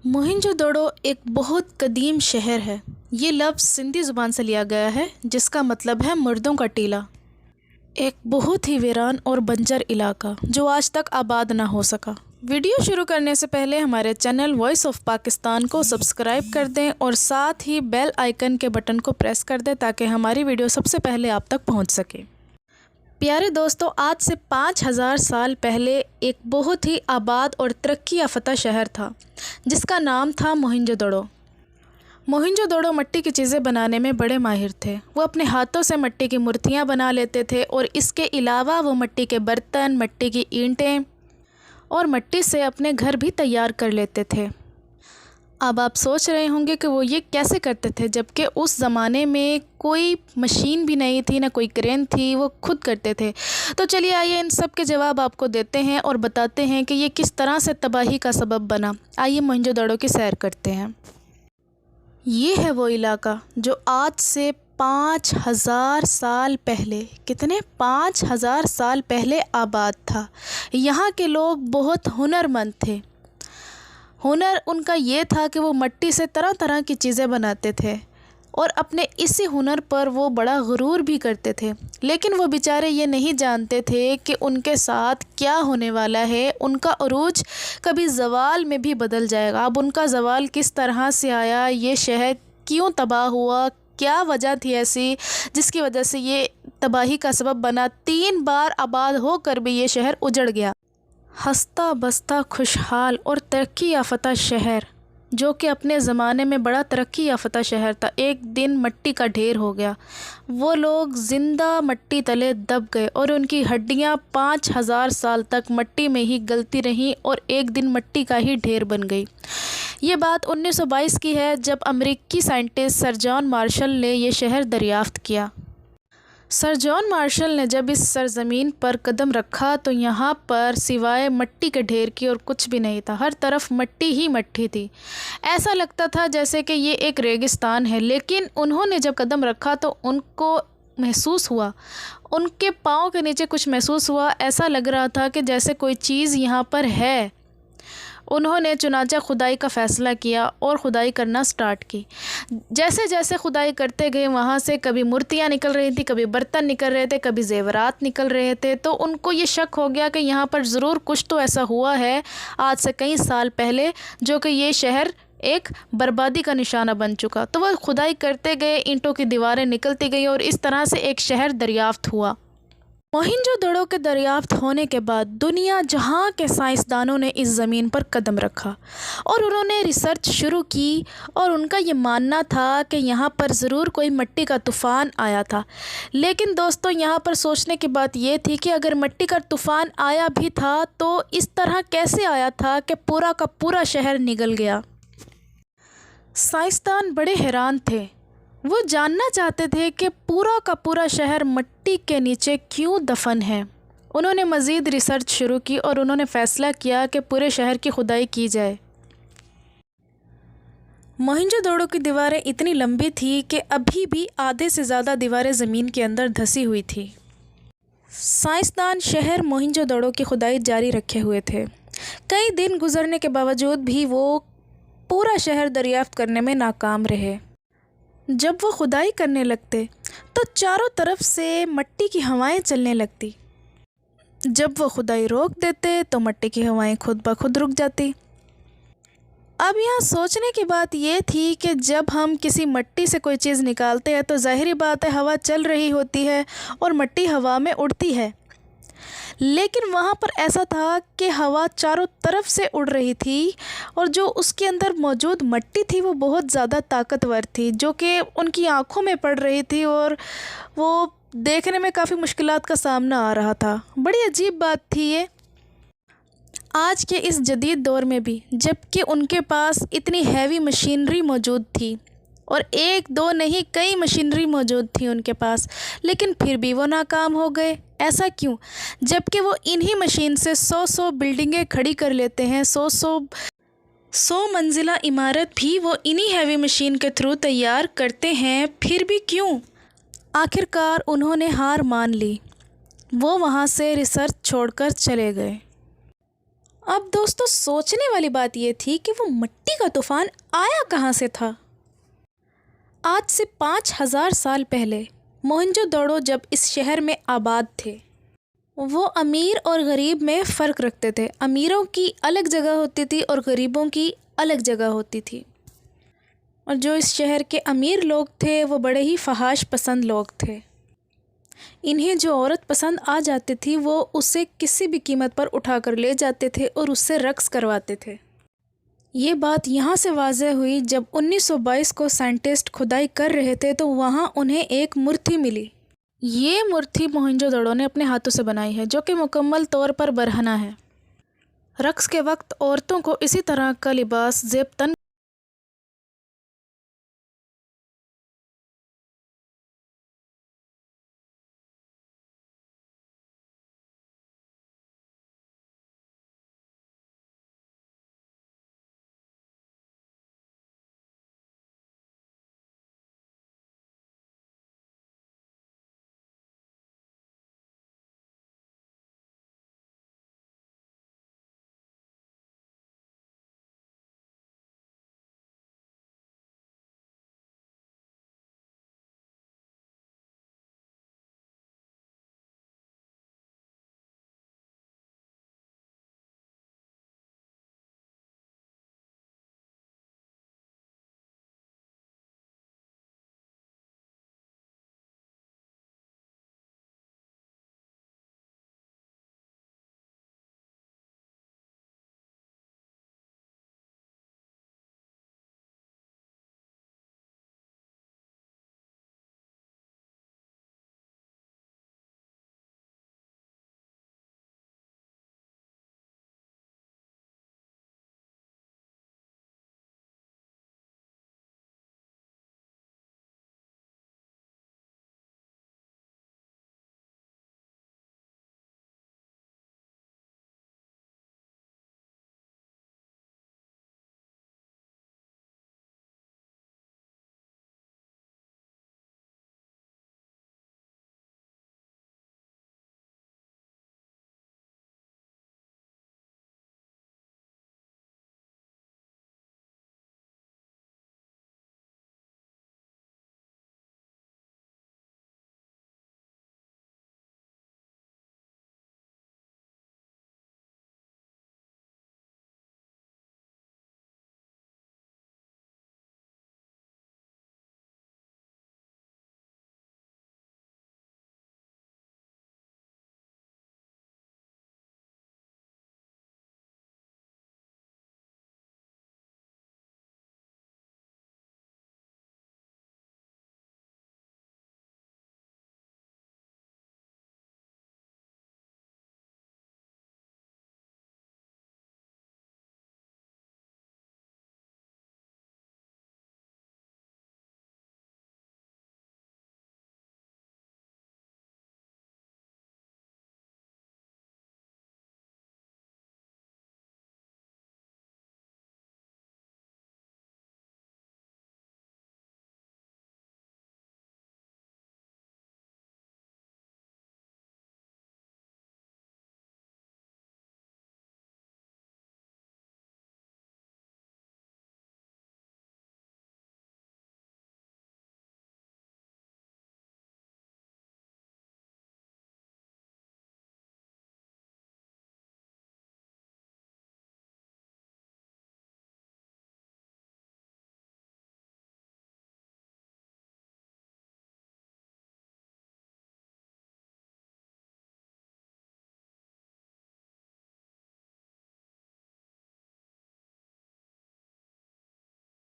मोहिंजोदड़ो एक बहुत कदीम शहर है। ये लफ्ज़ सिंधी ज़ुबान से लिया गया है जिसका मतलब है मुर्दों का टीला। एक बहुत ही वीरान और बंजर इलाका जो आज तक आबाद ना हो सका। वीडियो शुरू करने से पहले हमारे चैनल वॉइस ऑफ पाकिस्तान को सब्सक्राइब कर दें और साथ ही बेल आइकन के बटन को प्रेस कर दें ताकि हमारी वीडियो सबसे पहले आप तक पहुंच सके। प्यारे दोस्तों, आज से 5000 साल पहले एक बहुत ही आबाद और तरक्की याफ्ता शहर था जिसका नाम था मोहिंजोदड़ो। मोहिंजोदड़ो मिट्टी की चीज़ें बनाने में बड़े माहिर थे। वो अपने हाथों से मिट्टी की मूर्तियाँ बना लेते थे और इसके अलावा वो मिट्टी के बर्तन, मिट्टी की ईंटें और मिट्टी से अपने घर भी तैयार कर लेते थे। अब आप सोच रहे होंगे कि वो ये कैसे करते थे, जबकि उस ज़माने में कोई मशीन भी नहीं थी, ना कोई क्रेन थी, वो खुद करते थे। तो चलिए आइए इन सब के जवाब आपको देते हैं और बताते हैं कि ये किस तरह से तबाही का सबब बना। आइए मोहिंजोदड़ो की सैर करते हैं। ये है वो इलाका जो आज से 5000 साल पहले, कितने 5000 साल पहले आबाद था। यहाँ के लोग बहुत हुनरमंद थे। हुनर उनका ये था कि वो मिट्टी से तरह तरह की चीज़ें बनाते थे और अपने इसी हुनर पर वो बड़ा गुरूर भी करते थे। लेकिन वो बेचारे ये नहीं जानते थे कि उनके साथ क्या होने वाला है। उनका अरूज कभी ज़वाल में भी बदल जाएगा। अब उनका ज़वाल किस तरह से आया, ये शहर क्यों तबाह हुआ, क्या वजह थी ऐसी जिसकी वजह से ये तबाही का सबब बना। 3 बार आबाद होकर भी ये शहर उजड़ गया। हंसता बसता खुशहाल और तरक्की याफ्ता शहर जो कि अपने ज़माने में बड़ा तरक्की याफ्ता शहर था, एक दिन मिट्टी का ढेर हो गया। वो लोग ज़िंदा मिट्टी तले दब गए और उनकी हड्डियां 5000 साल तक मिट्टी में ही गलती रहीं और एक दिन मिट्टी का ही ढेर बन गई। ये बात 1922 की है जब अमेरिकी साइंटिस्ट सर जॉन मार्शल ने यह शहर दरियाफ्त किया। सर जॉन मार्शल ने जब इस सरज़मीन पर कदम रखा तो यहाँ पर सिवाय मिट्टी के ढेर की और कुछ भी नहीं था। हर तरफ मिट्टी ही मिट्टी थी। ऐसा लगता था जैसे कि ये एक रेगिस्तान है। लेकिन उन्होंने जब कदम रखा तो उनको महसूस हुआ, उनके पाँव के नीचे कुछ महसूस हुआ। ऐसा लग रहा था कि जैसे कोई चीज़ यहाँ पर है। उन्होंने चुनाचा खुदाई का फ़ैसला किया और खुदाई करना स्टार्ट की। जैसे जैसे खुदाई करते गए वहाँ से कभी मूर्तियाँ निकल रही थी, कभी बर्तन निकल रहे थे, कभी ज़ेवरात निकल रहे थे। तो उनको ये शक हो गया कि यहाँ पर ज़रूर कुछ तो ऐसा हुआ है आज से कई साल पहले जो कि ये शहर एक बर्बादी का निशाना बन चुका। तो वह खुदाई करते गए, ईंटों की दीवारें निकलती गई और इस तरह से एक शहर दरियाफ्त हुआ। मोहिंजोदड़ो के दरियाफ्त होने के बाद दुनिया जहाँ के साइंसदानों ने इस ज़मीन पर कदम रखा और उन्होंने रिसर्च शुरू की और उनका ये मानना था कि यहाँ पर ज़रूर कोई मिट्टी का तूफ़ान आया था। लेकिन दोस्तों, यहाँ पर सोचने की बात ये थी कि अगर मिट्टी का तूफ़ान आया भी था तो इस तरह कैसे आया था कि पूरा का पूरा शहर निगल गया। साइंसदान बड़े हैरान थे। वो जानना चाहते थे कि पूरा का पूरा शहर मिट्टी के नीचे क्यों दफन है। उन्होंने मज़ीद रिसर्च शुरू की और उन्होंने फ़ैसला किया कि पूरे शहर की खुदाई की जाए। मोहिंजोदड़ो की दीवारें इतनी लंबी थी कि अभी भी आधे से ज़्यादा दीवारें ज़मीन के अंदर धंसी हुई थी। साइंसदान शहर मोहिंजोदड़ो की खुदाई जारी रखे हुए थे। कई दिन गुजरने के बावजूद भी वो पूरा शहर दरियाफ्त करने में नाकाम रहे। जब वो खुदाई करने लगते तो चारों तरफ से मिट्टी की हवाएं चलने लगती। जब वो खुदाई रोक देते तो मिट्टी की हवाएं खुद ब खुद रुक जाती। अब यहाँ सोचने की बात ये थी कि जब हम किसी मिट्टी से कोई चीज़ निकालते हैं तो ज़ाहिरी बात है हवा चल रही होती है और मिट्टी हवा में उड़ती है। लेकिन वहाँ पर ऐसा था कि हवा चारों तरफ से उड़ रही थी और जो उसके अंदर मौजूद मिट्टी थी वो बहुत ज़्यादा ताकतवर थी, जो कि उनकी आँखों में पड़ रही थी और वो देखने में काफ़ी मुश्किलात का सामना आ रहा था। बड़ी अजीब बात थी ये आज के इस जदीद दौर में भी, जबकि उनके पास इतनी हैवी मशीनरी मौजूद थी और एक दो नहीं कई मशीनरी मौजूद थी उनके पास, लेकिन फिर भी वो नाकाम हो गए। ऐसा क्यों, जबकि वो इन्हीं मशीन से 100 बिल्डिंगें खड़ी कर लेते हैं। 100 मंजिला इमारत भी वो इन्हीं हैवी मशीन के थ्रू तैयार करते हैं। फिर भी क्यों? आखिरकार उन्होंने हार मान ली। वो वहाँ से रिसर्च छोड़कर चले गए। اب دوستو سوچنے والی بات یہ تھی کہ وہ مٹی کا طوفان آیا کہاں سے تھا؟ آج سے 5000 سال پہلے موہنجو دڑو جب اس شہر میں آباد تھے، وہ امیر اور غریب میں فرق رکھتے تھے۔ امیروں کی الگ جگہ ہوتی تھی اور غریبوں کی الگ جگہ ہوتی تھی، اور جو اس شہر کے امیر لوگ تھے وہ بڑے ہی فحاش پسند لوگ تھے۔ انہیں جو عورت پسند آ جاتی تھی وہ اسے کسی بھی قیمت پر اٹھا کر لے جاتے تھے اور اس سے رقص کرواتے تھے۔ یہ بات یہاں سے واضح ہوئی جب 1922 کو سائنٹسٹ کھدائی کر رہے تھے تو وہاں انہیں ایک مورتی ملی۔ یہ مورتی موہنجو دڑو نے اپنے ہاتھوں سے بنائی ہے، جو کہ مکمل طور پر برہنہ ہے۔ رقص کے وقت عورتوں کو اسی طرح کا لباس زیب تن